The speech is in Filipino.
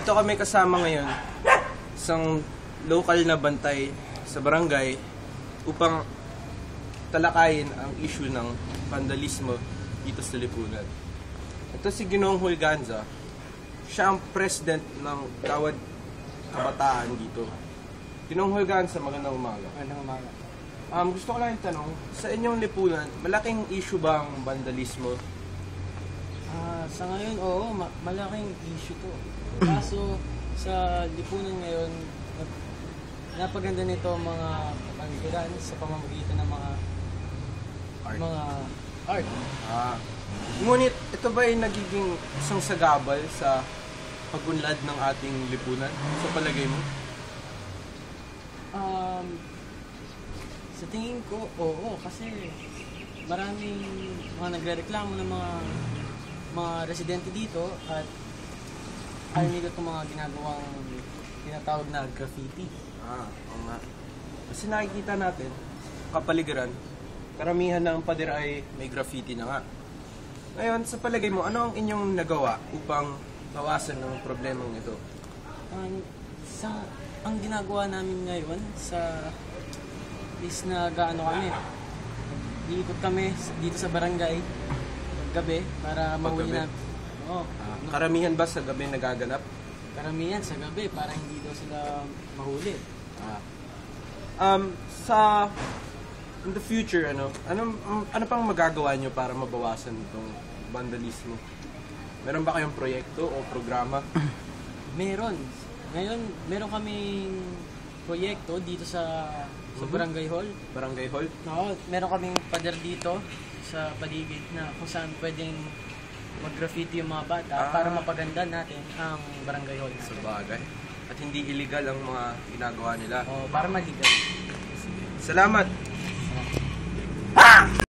Dito kami kasama ngayon isang local na bantay sa barangay upang talakayin ang issue ng vandalismo dito sa Lipunan. Ito si Ginoong Hulganza. Siya ang president ng Gawad Kabataan dito. Ginoong Hulganza, magandang umaga. Magandang umaga. Gusto ko lang itanong, sa inyong Lipunan, malaking issue ba ang vandalismo? Sa ngayon, oo, malaking issue to. Kaso, sa Lipunan ngayon, napaganda nito ang mga kapaligiran sa pamamagitan ng mga art. Ngunit, ito ba ay nagiging isang sagabal sa pagunlad ng ating lipunan? Sa palagay mo? Sa tingin ko, oo, kasi maraming mga nagrereklamo ng mga residente dito at ayaw nila itong mga ginagawang tinatawag na graffiti. Oo nga. Kasi nakikita natin, kapaligiran, karamihan ng pader ay may graffiti na nga. Ngayon, sa palagay mo, ano ang inyong nagawa upang bawasan ng problemang ito? Ang ginagawa namin ngayon is nag-ano kami. Iikot kami dito sa barangay gabi para mahuli na. Oo. Karamihan ba sa gabi nagaganap? Karamihan sa gabi para hindi daw sila mahuli. In the future, ano pang magagawa nyo para mabawasan itong vandalismo? Meron ba kayong proyekto o programa? Meron. Ngayon, meron kaming proyekto dito sa Barangay Hall. Barangay Hall? Oo, meron kaming pader dito sa paligid na kung saan pwedeng mag-graffiti yung mga bata para mapaganda natin ang Barangay Hall. Sa bagay. At hindi illegal ang mga ginagawa nila. Para maligal. Salamat!